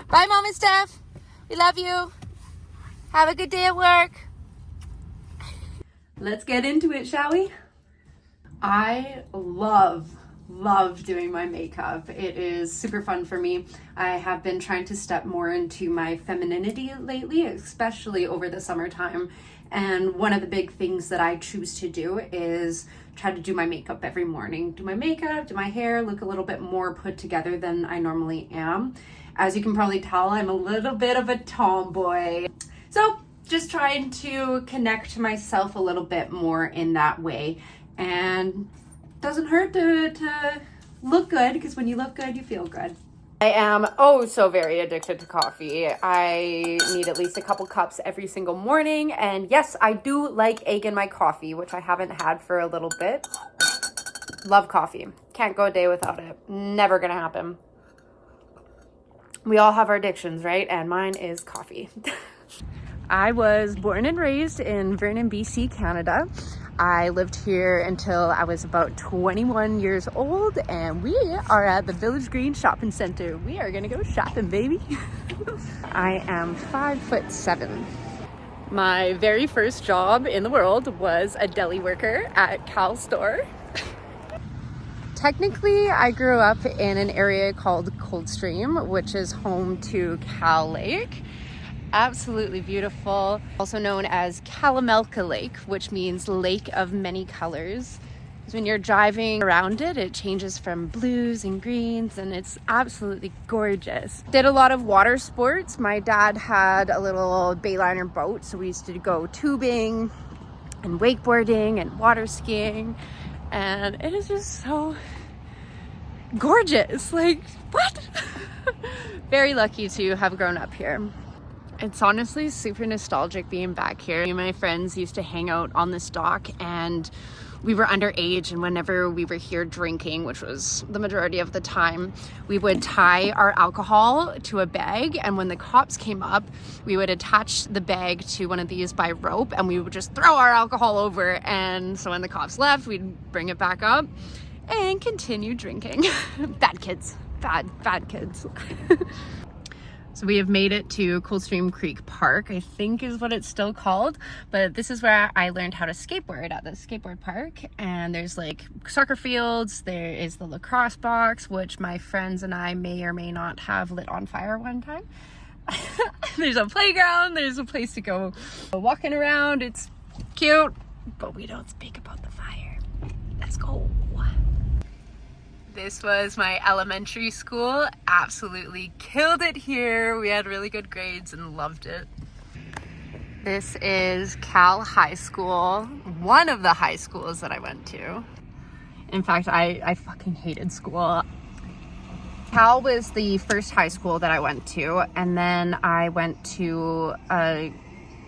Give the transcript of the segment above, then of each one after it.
Bye, Mom and Steph. We love you. Have a good day at work. Let's get into it, shall we? I love doing my makeup. It is super fun for me. I have been trying to step more into my femininity lately, especially over the summertime. And one of the big things that I choose to do is try to do my makeup every morning. Do my makeup, do my hair, look a little bit more put together than I normally am. As you can probably tell, I'm a little bit of a tomboy. So just trying to connect to myself a little bit more in that way. And doesn't hurt to look good, because when you look good, you feel good. I am so very addicted to coffee. I need at least a couple cups every single morning. And yes, I do like egg in my coffee, which I haven't had for a little bit. Love coffee. Can't go a day without it. Never gonna happen. We all have our addictions, right? And mine is coffee. I was born and raised in Vernon, BC, Canada. I lived here until I was about 21 years old, and we are at the Village Green Shopping Center. We are gonna go shopping, baby. I am 5'7". My very first job in the world was a deli worker at Cal store. Technically, I grew up in an area called Coldstream, which is home to Cal Lake. Absolutely beautiful, also known as Kalamelka Lake, which means lake of many colors. Because when you're driving around it, it changes from blues and greens, and it's absolutely gorgeous. Did a lot of water sports. My dad had a little Bayliner boat, so we used to go tubing and wakeboarding and water skiing, and it is just so gorgeous. Like, what? Very lucky to have grown up here. It's honestly super nostalgic being back here. Me and my friends used to hang out on this dock, and we were underage, and whenever we were here drinking, which was the majority of the time, we would tie our alcohol to a bag, and when the cops came up, we would attach the bag to one of these by rope, and we would just throw our alcohol over, and so when the cops left, we'd bring it back up and continue drinking. Bad kids. Bad kids. So we have made it to Coldstream Creek Park, I think is what it's still called. But this is where I learned how to skateboard, at the skateboard park. And there's like soccer fields, there is the lacrosse box, which my friends and I may or may not have lit on fire one time. There's a playground, there's a place to go walking around. It's cute, but we don't speak about the fire. Let's go. This was my elementary school. Absolutely killed it here. We had really good grades and loved it. This is Cal High School, one of the high schools that I went to. In fact, I fucking hated school. Cal was the first high school that I went to, and then I went to a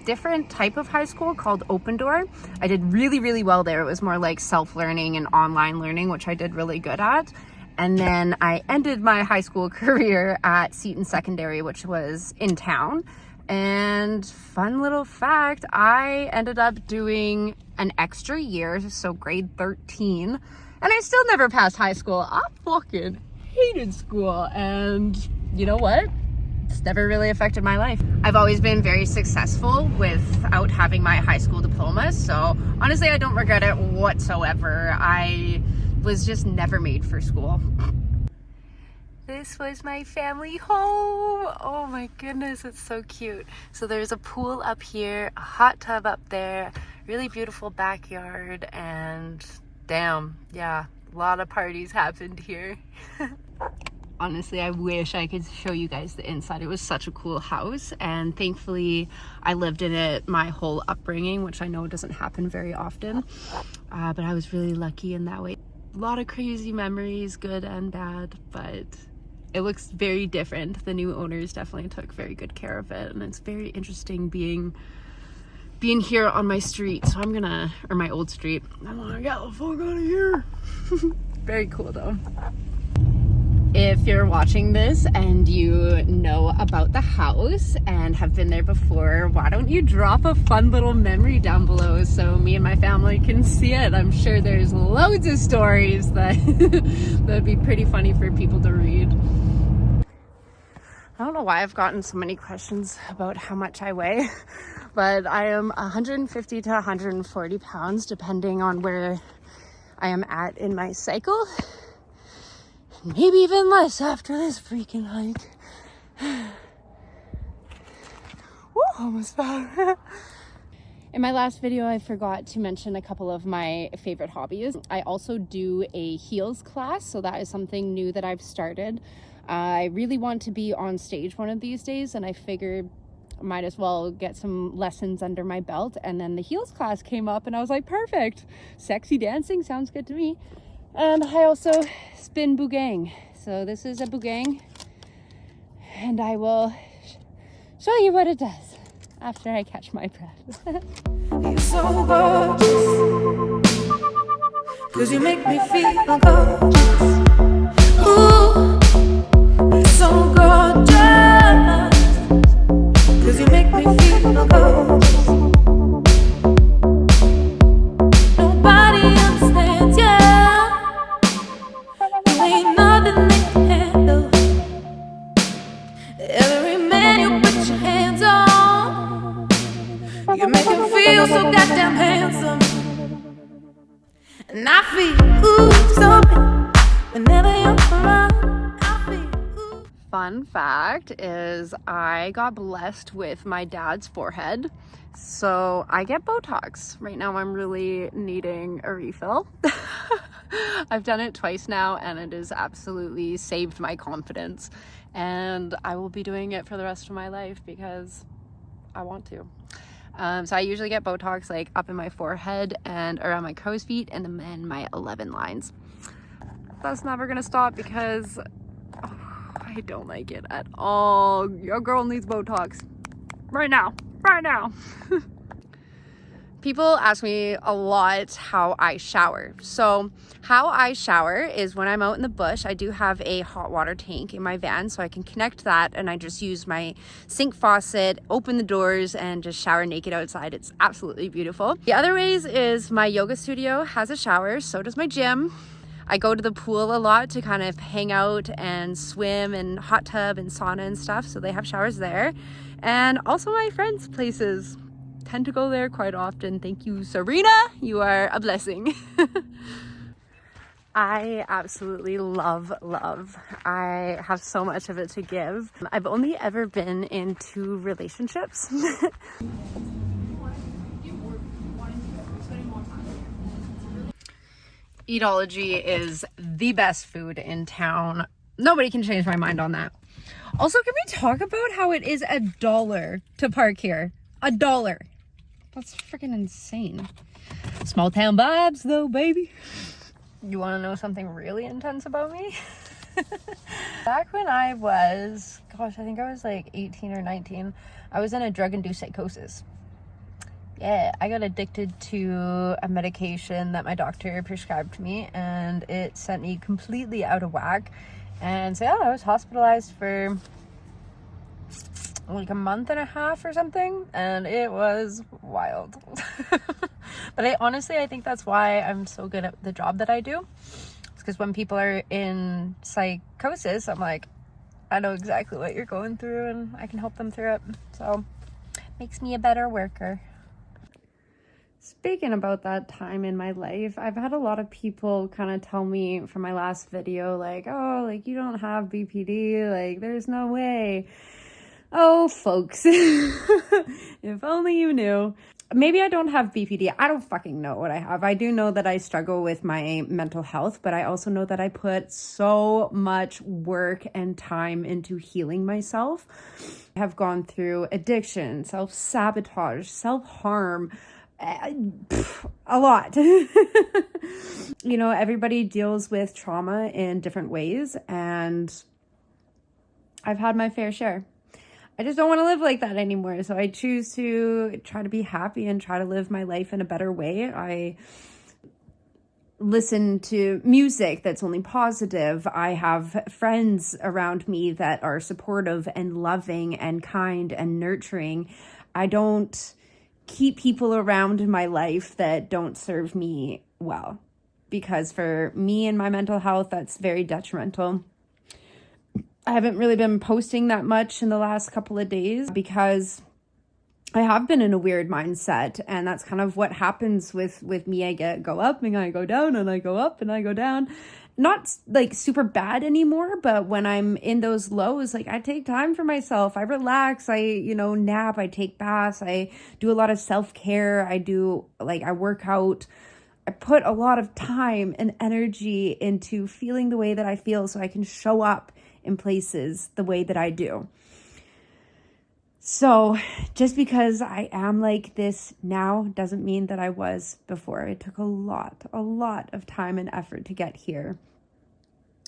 different type of high school called Open Door. I did really well there. It was more like self-learning and online learning, which I did really good at. And then I ended my high school career at Seton Secondary, which was in town. And fun little fact, I ended up doing an extra year, so grade 13, and I still never passed high school. I fucking hated school, and you know what? It's never really affected my life. I've always been very successful without having my high school diploma, so honestly I don't regret it whatsoever. I was just never made for school. This was my family home. Oh my goodness, it's so cute. So there's a pool up here, a hot tub up there, really beautiful backyard, and damn, yeah, a lot of parties happened here. Honestly, I wish I could show you guys the inside. It was such a cool house, and thankfully I lived in it my whole upbringing, which I know doesn't happen very often, but I was really lucky in that way. A lot of crazy memories, good and bad, but it looks very different. The new owners definitely took very good care of it, and it's very interesting being here on my street. So I'm gonna, or my old street, I'm gonna get the fuck out of here. Very cool though. If you're watching this and you know about the house and have been there before, why don't you drop a fun little memory down below so me and my family can see it? I'm sure there's loads of stories that that'd be pretty funny for people to read. I don't know why I've gotten so many questions about how much I weigh, but I am 150 to 140 pounds depending on where I am at in my cycle. Maybe even less after this freaking hike. Woo, almost fell. In my last video, I forgot to mention a couple of my favorite hobbies. I also do a heels class, so that is something new that I've started. I really want to be on stage one of these days, and I figured I might as well get some lessons under my belt. And then the heels class came up, and I was like, perfect. Sexy dancing sounds good to me. And I also spin boogang. So this is a boogang, and I will show you what it does after I catch my breath. You're so gorgeous, 'cause you make me feel gorgeous. Ooh, you're so gorgeous, 'cause you make me feel gorgeous. Nobody understands you. You ain't nothing they can handle. Every man you put your hands on, you make him feel so goddamn handsome. And I feel ooh so bad whenever you're around. I feel ooh. Fun fact is I got blessed with my dad's forehead, so I get Botox. Right now I'm really needing a refill. I've done it twice now, and it has absolutely saved my confidence, and I will be doing it for the rest of my life because I want to. So I usually get Botox like up in my forehead and around my crow's feet and then my 11 lines. That's never gonna stop because I don't like it at all. Your girl needs Botox right now. People ask me a lot how I shower. So how I shower is when I'm out in the bush, I do have a hot water tank in my van, so I can connect that, and I just use my sink faucet, open the doors, and just shower naked outside. It's absolutely beautiful. The other ways is my yoga studio has a shower, so does my gym. I go to the pool a lot to kind of hang out and swim and hot tub and sauna and stuff, so they have showers there. And also my friends' places. Tend to go there quite often. Thank you, Serena. You are a blessing. I absolutely love love. I have so much of it to give. I've only ever been in 2 relationships. Eatology is the best food in town. Nobody can change my mind on that. Also, can we talk about how it is $1 to park here? $1. That's freaking insane. Small town vibes though, baby. You want to know something really intense about me? Back when I was, gosh, I think I was like 18 or 19, I was in a drug-induced psychosis. Yeah, I got addicted to a medication that my doctor prescribed me, and it sent me completely out of whack. And so yeah, I was hospitalized for like a month and a half or something, and it was wild. But I think that's why I'm so good at the job that I do. It's because when people are in psychosis, I'm like, I know exactly what you're going through and I can help them through it. So makes me a better worker. Speaking about that time in my life, I've had a lot of people kind of tell me from my last video, like, oh, like you don't have BPD, like there's no way. Oh, folks, if only you knew. Maybe I don't have BPD. I don't fucking know what I have. I do know that I struggle with my mental health, but I also know that I put so much work and time into healing myself. I have gone through addiction, self-sabotage, self-harm, a lot. You know, everybody deals with trauma in different ways, and I've had my fair share. I just don't want to live like that anymore. So I choose to try to be happy and try to live my life in a better way. I listen to music that's only positive. I have friends around me that are supportive and loving and kind and nurturing. I don't keep people around in my life that don't serve me well, because for me and my mental health, that's very detrimental. I haven't really been posting that much in the last couple of days because I have been in a weird mindset, and that's kind of what happens with me. I go up and I go down, and I go up and I go down. Not like super bad anymore, but when I'm in those lows, like I take time for myself. I relax, I, nap, I take baths, I do a lot of self-care. I work out. I put a lot of time and energy into feeling the way that I feel so I can show up in places the way that I do. So just because I am like this now doesn't mean that I was before. It took a lot of time and effort to get here.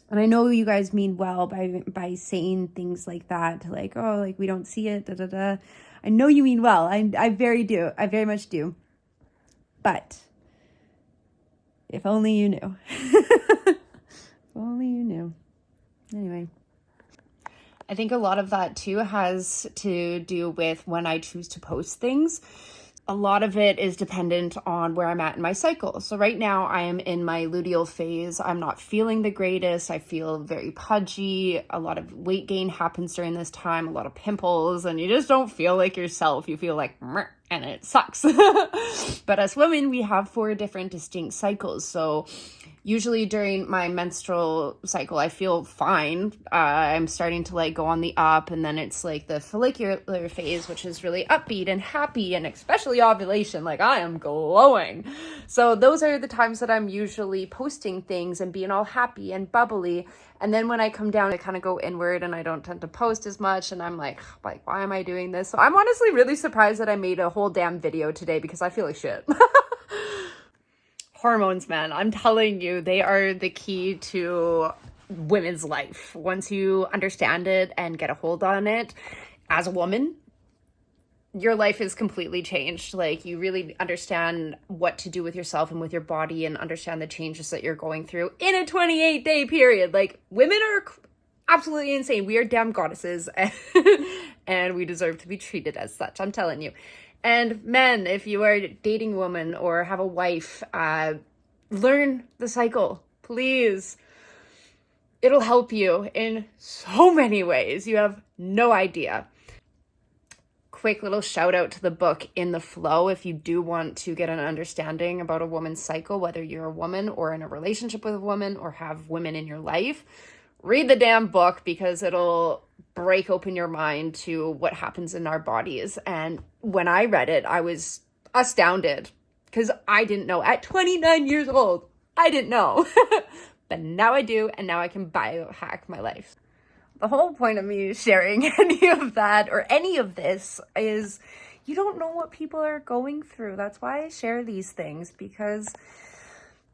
And I know you guys mean well by saying things like that, like, oh, like we don't see it, da da da. I know you mean well. I very much do. But if only you knew. If only you knew. Anyway. I think a lot of that too has to do with when I choose to post things. A lot of it is dependent on where I'm at in my cycle. So right now I am in my luteal phase. I'm not feeling the greatest. I feel very pudgy. A lot of weight gain happens during this time, a lot of pimples, and you just don't feel like yourself. You feel like, meh, and it sucks. But as women, we have 4 different distinct cycles. So usually during my menstrual cycle, I feel fine. I'm starting to go on the up, and then it's the follicular phase, which is really upbeat and happy, and especially ovulation, I am glowing. So those are the times that I'm usually posting things and being all happy and bubbly. And then when I come down, I kind of go inward and I don't tend to post as much. And I'm like, why am I doing this? So I'm honestly really surprised that I made a whole damn video today because I feel like shit. Hormones, man, I'm telling you, they are the key to women's life. Once you understand it and get a hold on it as a woman, your life is completely changed. You really understand what to do with yourself and with your body, and understand the changes that you're going through in a 28-day period. Women are absolutely insane. We are damn goddesses, and we deserve to be treated as such. I'm telling you. And men, if you are dating a woman or have a wife, learn the cycle, please. It'll help you in so many ways. You have no idea. Quick little shout out to the book In the Flow if you do want to get an understanding about a woman's cycle, whether you're a woman or in a relationship with a woman or have women in your life. Read the damn book because it'll break open your mind to what happens in our bodies. And when I read it, I was astounded because I didn't know. At 29 years old, I didn't know. But now I do, and now I can biohack my life. The whole point of me sharing any of that or any of this is you don't know what people are going through. That's why I share these things, because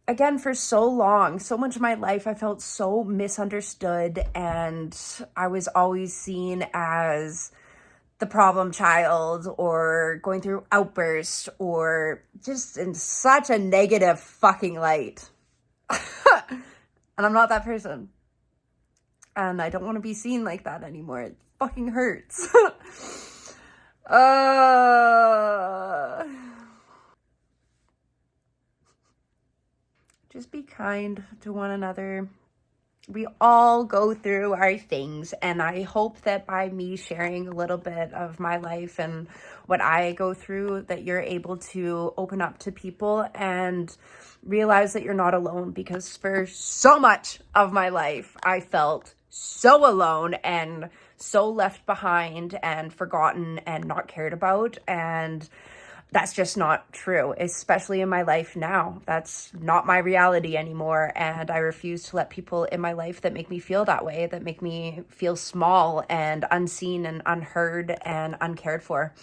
again, for so long, so much of my life, I felt so misunderstood, and I was always seen as the problem child or going through outbursts or just in such a negative fucking light. And I'm not that person. And I don't want to be seen like that anymore. It fucking hurts. Just be kind to one another. We all go through our things, and I hope that by me sharing a little bit of my life and what I go through, that you're able to open up to people and realize that you're not alone, because for so much of my life, I felt so alone and so left behind and forgotten and not cared about, and that's just not true, especially in my life now. That's not my reality anymore, and I refuse to let people in my life that make me feel that way, that make me feel small and unseen and unheard and uncared for.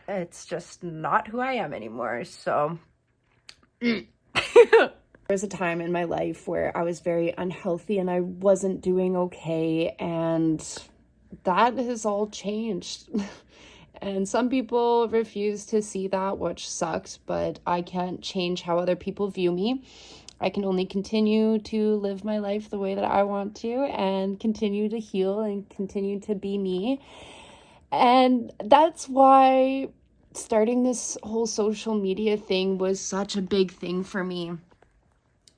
It's just not who I am anymore, so... There was a time in my life where I was very unhealthy and I wasn't doing okay, and that has all changed. And some people refuse to see that, which sucks, but I can't change how other people view me. I can only continue to live my life the way that I want to and continue to heal and continue to be me. And that's why starting this whole social media thing was such a big thing for me.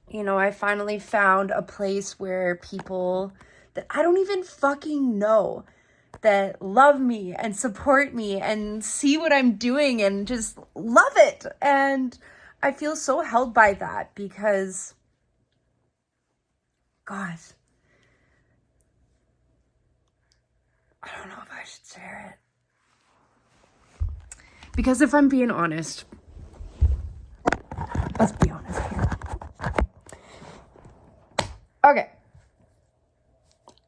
You know, I finally found a place where people that I don't even fucking know that love me and support me and see what I'm doing and just love it. And I feel so held by that because, God, I don't know if I should share it. Because if I'm being honest, let's be honest here. Okay.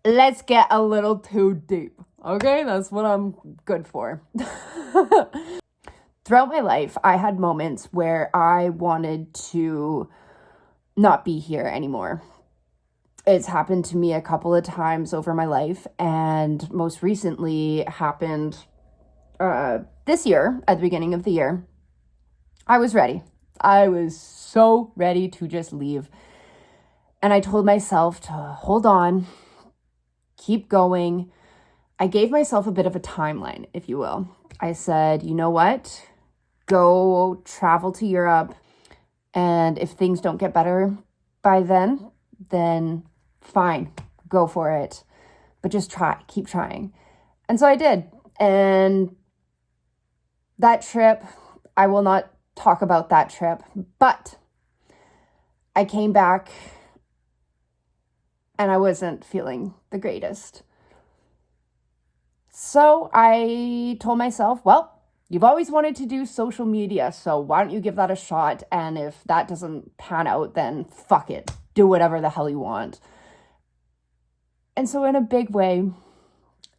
Let's get a little too deep. Okay, that's what I'm good for. Throughout my life, I had moments where I wanted to not be here anymore. It's happened to me a couple of times over my life, and most recently happened this year, at the beginning of the year. I was ready. I was so ready to just leave. And I told myself to hold on, keep going. I gave myself a bit of a timeline, if you will. I said, you know what? Go travel to Europe. And if things don't get better by then fine, go for it. But just try, keep trying. And so I did. And that trip, I will not talk about that trip, but I came back and I wasn't feeling the greatest. So I told myself, well, you've always wanted to do social media, so why don't you give that a shot? And if that doesn't pan out, then fuck it. Do whatever the hell you want. And so in a big way,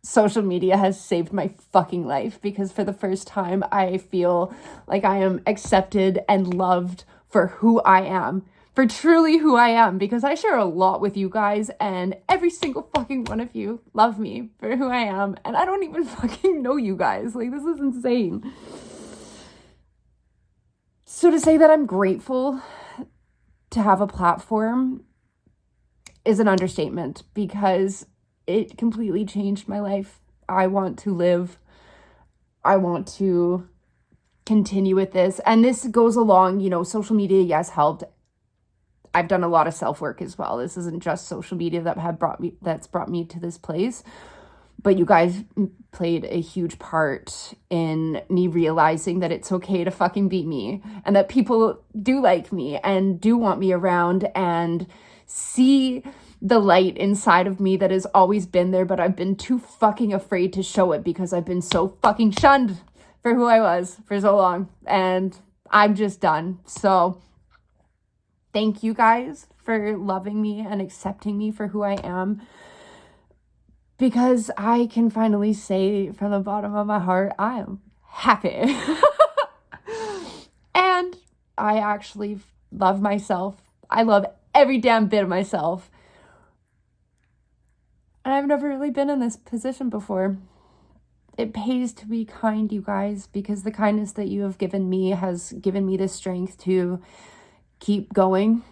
social media has saved my fucking life, because for the first time, I feel like I am accepted and loved for who I am. For truly who I am, because I share a lot with you guys, and every single fucking one of you love me for who I am, and I don't even fucking know you guys. Like, this is insane. So to say that I'm grateful to have a platform is an understatement, because it completely changed my life. I want to live. I want to continue with this, and this goes along, social media, yes, helped. I've done a lot of self-work as well. This isn't just social media that's brought me to this place, but you guys played a huge part in me realizing that it's okay to fucking be me, and that people do like me and do want me around and see the light inside of me that has always been there, but I've been too fucking afraid to show it because I've been so fucking shunned for who I was for so long, and I'm just done. So thank you guys for loving me and accepting me for who I am, because I can finally say from the bottom of my heart, I am happy. And I actually love myself. I love every damn bit of myself. And I've never really been in this position before. It pays to be kind, you guys, because the kindness that you have given me has given me the strength to keep going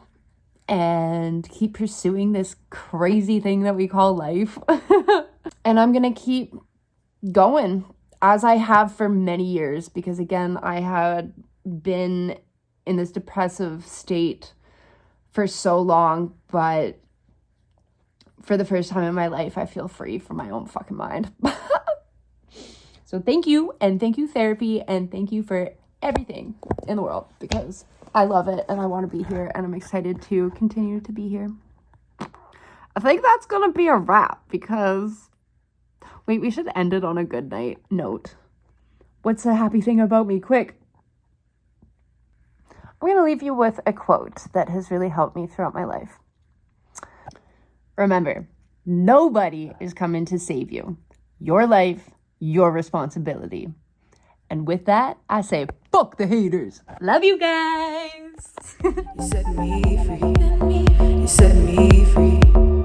and keep pursuing this crazy thing that we call life. And I'm going to keep going as I have for many years, because again, I had been in this depressive state for so long, but for the first time in my life, I feel free from my own fucking mind. So thank you, and thank you therapy, and thank you for everything in the world, because I love it and I want to be here, and I'm excited to continue to be here. I think that's gonna be a wrap, because wait, we should end it on a good note. What's the happy thing about me? Quick. I'm gonna leave you with a quote that has really helped me throughout my life. Remember, nobody is coming to save you. Your life, your responsibility. And with that, I say, fuck the haters. Love you guys. You set me free. You set me free.